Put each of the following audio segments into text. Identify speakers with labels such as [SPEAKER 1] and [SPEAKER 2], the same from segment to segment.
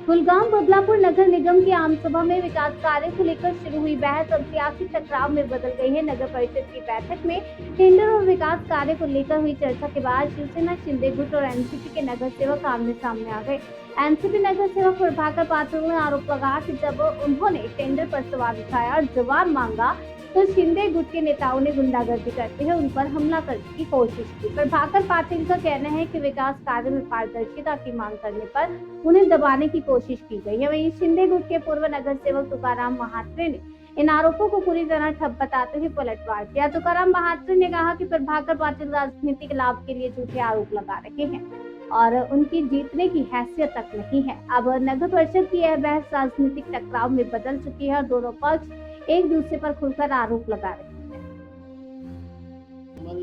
[SPEAKER 1] कुलगाम बदलापुर नगर निगम की आम सभा में विकास कार्य को लेकर शुरू हुई बहस अब सियासी टकराव में बदल गई है। नगर परिषद की बैठक में टेंडर और विकास कार्य को लेकर हुई चर्चा के बाद शिवसेना, शिंदे गुट और एनसीपी के नगर सेवक आमने सामने आ गए। एनसीपी नगर सेवक प्रभाकर पाटिल ने आरोप लगाया कि जब उन्होंने टेंडर पर सवाल उठाया और जवाब मांगा तो शिंदे गुट के नेताओं ने गुंडागर्दी करते हुए उन पर हमला करने की कोशिश की। प्रभाकर पाटिल का कहना है कि विकास कार्य में पारदर्शिता की मांग करने पर उन्हें दबाने की कोशिश की गई है। वहीं शिंदे गुट के पूर्व नगर सेवक तुकाराम महात्रे ने इन आरोपों को पूरी तरह ठप बताते हुए पलटवार किया। तुकाराम महात्रे ने कहा कि प्रभाकर पाटिल राजनीतिक लाभ के लिए झूठे आरोप लगा रहे हैं और उनकी जीतने की हैसियत तक नहीं है। अब नगर परिषद की यह बहस राजनीतिक टकराव में बदल चुकी है और दोनों पक्ष एक दूसरे पर खुलकर आरोप लगा रहे हैं।
[SPEAKER 2] हमारे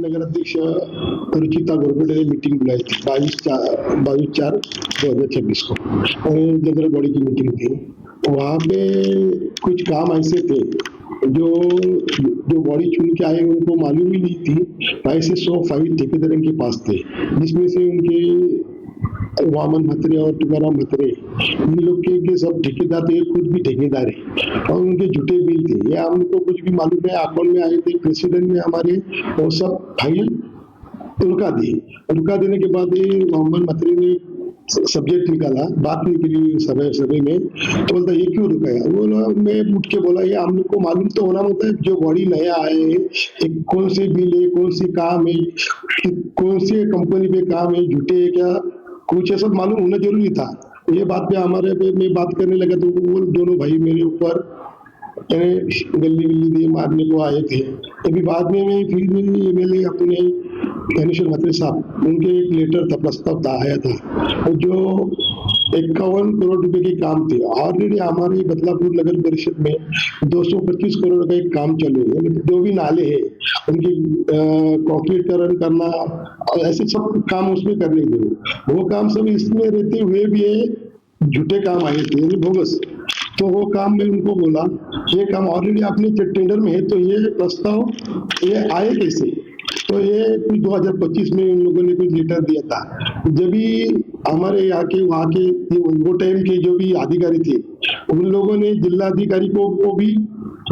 [SPEAKER 2] नगर अध्यक्ष रुचिता गोरगोडे ने मीटिंग बुलाई थी 22/4/2026 को और जनरल बॉडी की मीटिंग थी। वहाँ पे कुछ काम ऐसे थे जो बॉडी चुन के आए उनको मालूम ही नहीं थी। ऐसे 100 फाइल ठेकेदारों के पास थे, जिसमें से उनके वामन महत्रे और तुकाराम महत्रे इन लोग के सब ठेकेदार थे, खुद भी ठेकेदार है और उनके झूठे बिल थे। ये हमको कुछ भी मालूम है। अकाउंट में आए थे, प्रेसिडेंट ने हमारे वो सब फाइल रुका देने के बाद वामन महत्रे ने सब्जेक्ट निकाला, बात निकली सभा में, तो बोलता ये क्यों रुकाया। वो मैं उठ के बोला ये हम लोग को मालूम तो होना होता है, जो बॉडी नया आए हैं कौन से बिल है, कौन सी काम है, कौन सी कंपनी पे काम है, झूठे है क्या, कुछ ये सब मालूम होना जरूरी था। ये बात पे हमारे पे मैं बात करने लगा तो वो दोनों भाई मेरे ऊपर गली दिए मारने को आए थे। अभी बाद में मैं फिर एमएलए अपने ज्ञानेश्वर महत्रे साहब उनके एक लेटर था, प्रस्ताव था आया था, जो 51 करोड़ रुपए के काम थे। ऑलरेडी हमारे बदलापुर नगर परिषद में 225 करोड़ का एक काम चल रही है। जो भी नाले हैं उनके कॉन्क्रीटीकरण करना और ऐसे सब काम उसमें करने थे। वो काम सब इसमें रहते हुए भी झूठे काम आए थे, बोगस। तो वो काम में उनको बोला ये काम ऑलरेडी आपने टेंडर में है तो ये प्रस्ताव ये आए कैसे। तो ये कुछ 2025 में इन लोगों ने कुछ लेटर दिया था। जब भी हमारे यहाँ के वहाँ के वो टाइम के जो भी अधिकारी थे उन लोगों ने जिलाधिकारी को भी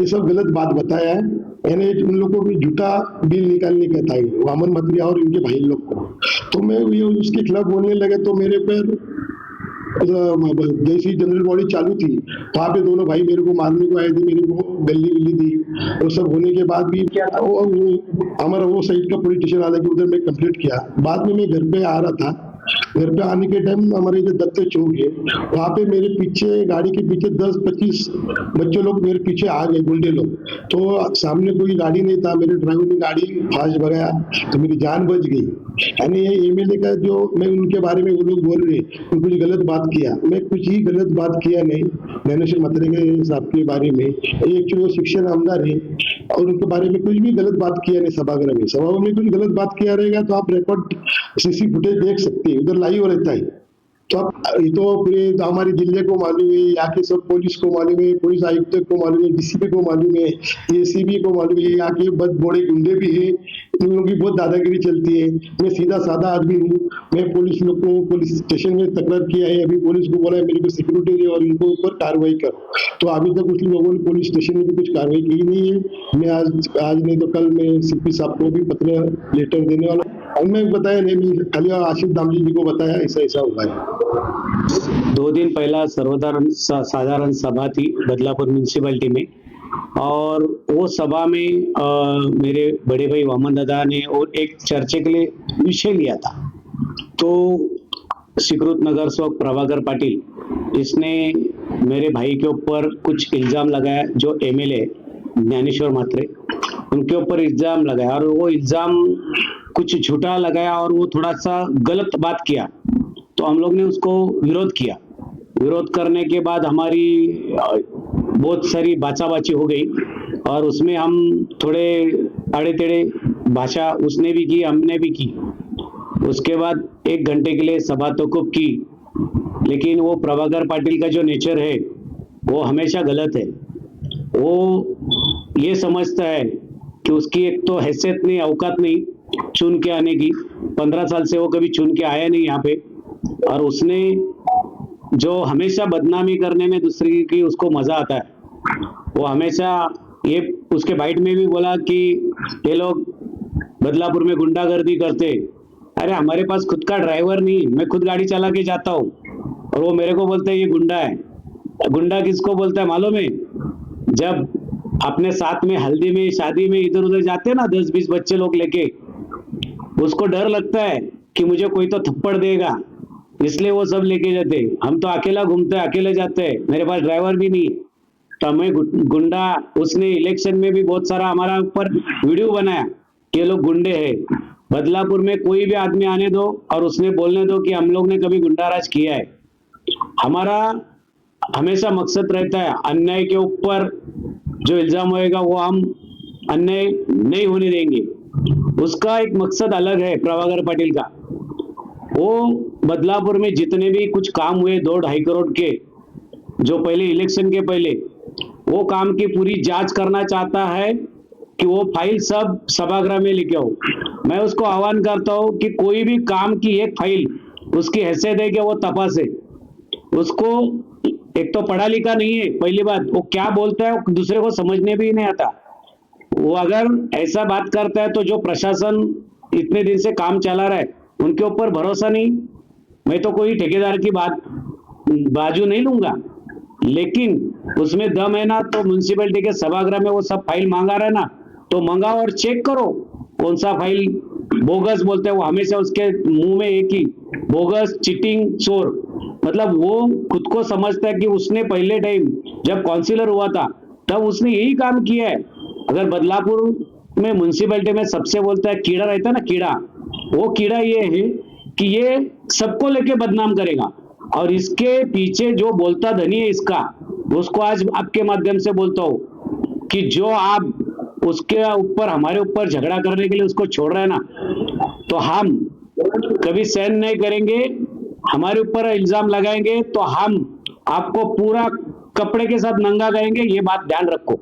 [SPEAKER 2] ये सब गलत बात बताया है। यानी उन लोगों को भी झूठा बिल निकालने का था वामन महत्रे और इनके भाई लोग को। तो मैं ये उसके खिलाफ बोलने लगे तो मेरे पर जैसी जनरल बॉडी चालू थी वहाँ पे दोनों भाई मेरे को मारने को आए थे, मेरे को गली दी। वो सब होने के बाद भी हमारा वो साइड का पुलिस स्टेशन आने के उधर मैं कंप्लीट किया। बाद में मैं घर पे आ रहा था, घर पे आने के टाइम हमारे इधर दत्ते चौक है, वहाँ पे मेरे पीछे गाड़ी के पीछे 10-25 बच्चे लोग मेरे पीछे आ गए, गुंडे लोग। तो सामने कोई गाड़ी नहीं था, मेरे ड्राइवर ने गाड़ी फास्ट भगाया तो मेरी जान बच गई। यानी ये एमएलए का जो मैं उनके बारे में वो लोग बोल रहे कुछ गलत बात किया, मैं कुछ ही गलत बात किया नहीं। ज्ञानेश्वर महत्रे के साहब के बारे में ये एक्चुअली वो शिक्षण आमदार है और उनके बारे में कुछ भी गलत बात किया नहीं। सभागृह में कुछ गलत बात किया रहेगा तो आप रिकॉर्ड सीसी फुटेज देख सकते हैं, उधर लाइव रहता है। तो अब ये तो पूरे हमारे जिले को मालूम है, यहाँ के सब पुलिस को मालूम है, पुलिस आयुक्त को मालूम है, डीसीपी को मालूम है, एसीबी को मालूम है, यहाँ के बहुत बड़े गुंडे भी है, इन लोगों की बहुत दादागिरी चलती है। मैं सीधा साधा आदमी हूँ, मैं पुलिस लोग को पुलिस स्टेशन में तकरार किया है, अभी पुलिस को बोला है मेरे को सिक्योरिटी दे और इनको ऊपर कार्रवाई करो। तो अभी तक कुछ लोगों ने पुलिस स्टेशन में भी कुछ कार्रवाई की नहीं है। मैं आज नहीं तो कल मैं सीपी साहब को भी पत्र लेटर देने वाला। और मैं बताया नहीं, खाली आशीष दामजी जी को बताया ऐसा हुआ है।
[SPEAKER 3] 2 दिन पहला साधारण सभा थी बदलापुर म्यूनिसिपैलिटी में और वो सभा में मेरे बड़े भाई वामन दादा ने और एक चर्चा के लिए विषय लिया था। तो स्वीकृत नगर सेवक प्रभाकर पाटिल इसने मेरे भाई के ऊपर कुछ इल्जाम लगाया, जो एमएलए ज्ञानेश्वर महत्रे उनके ऊपर इल्जाम लगाया और वो इल्जाम कुछ झूठा लगाया और वो थोड़ा सा गलत बात किया। तो हम लोग ने उसको विरोध किया। विरोध करने के बाद हमारी बहुत सारी बाचाबाची हो गई और उसमें हम थोड़े आड़े टेढ़े भाषा उसने भी की, हमने भी की। उसके बाद 1 घंटे के लिए सभा तोकुब की, लेकिन वो प्रभाकर पाटिल का जो नेचर है वो हमेशा गलत है। वो ये समझता है कि उसकी एक तो हैसियत नहीं, औकात नहीं चुन के आने की। 15 साल से वो कभी चुन के आया नहीं यहाँ पे और उसने जो हमेशा बदनामी करने में दूसरी की उसको मजा आता है। वो हमेशा ये उसके बाइट में भी बोला कि ये लोग बदलापुर में गुंडागर्दी करते। अरे हमारे पास खुद का ड्राइवर नहीं, मैं खुद गाड़ी चला के जाता हूँ और वो मेरे को बोलते हैं ये गुंडा है। गुंडा किसको बोलता है मालूम है? जब अपने साथ में हल्दी में शादी में इधर उधर जाते हैं ना 10-20 बच्चे लोग लेके, उसको डर लगता है कि मुझे कोई तो थप्पड़ देगा, इसलिए वो सब लेके जाते। हम तो अकेला घूमते हैं, अकेले जाते हैं, मेरे पास ड्राइवर भी नहीं। तो हमें गुंडा, उसने इलेक्शन में भी बहुत सारा हमारा ऊपर वीडियो बनाया कि ये लोग गुंडे हैं। बदलापुर में कोई भी आदमी आने दो और उसने बोलने दो कि हम लोग ने कभी गुंडाराज किया है। हमारा हमेशा मकसद रहता है अन्याय के ऊपर जो इल्जाम होएगा वो हम अन्याय नहीं होने देंगे। उसका एक मकसद अलग है प्रभाकर पाटिल का। वो बदलापुर में जितने भी कुछ काम हुए 2-2.5 करोड़ के, जो पहले इलेक्शन के पहले, वो काम की पूरी जांच करना चाहता है कि वो फाइल सब सभागृह में लेके आओ। मैं उसको आह्वान करता हूँ कि कोई भी काम की एक फाइल उसकी हैसियत है कि वो तपासे। उसको एक तो पढ़ा लिखा नहीं है, पहली बात, वो क्या बोलता है वो दूसरे को समझने भी नहीं आता। वो अगर ऐसा बात करता है तो जो प्रशासन इतने दिन से काम चला रहा है उनके ऊपर भरोसा नहीं। मैं तो कोई ठेकेदार की बाजू नहीं लूंगा, लेकिन उसमें दम है ना तो म्युनिसिपैलिटी के सभागृह में वो सब फाइल मांगा रहा है ना, तो मंगाओ और चेक करो कौन सा फाइल बोगस बोलते हैं। वो हमेशा उसके मुंह में एक ही बोगस, चीटिंग, चोर। मतलब वो खुद को समझता है कि उसने पहले टाइम जब काउंसिलर हुआ था तब उसने यही काम किया है। अगर बदलापुर में म्युनिसिपैलिटी में सबसे बोलता है कीड़ा रहता है ना, कीड़ा, वो कीड़ा ये है कि ये सबको लेके बदनाम करेगा। और इसके पीछे जो बोलता धनी है इसका, उसको आज आपके माध्यम से बोलता हूँ कि जो आप उसके ऊपर हमारे ऊपर झगड़ा करने के लिए उसको छोड़ रहे हैं ना, तो हम कभी सहन नहीं करेंगे। हमारे ऊपर इल्जाम लगाएंगे तो हम आपको पूरा कपड़े के साथ नंगा करेंगे, ये बात ध्यान रखो।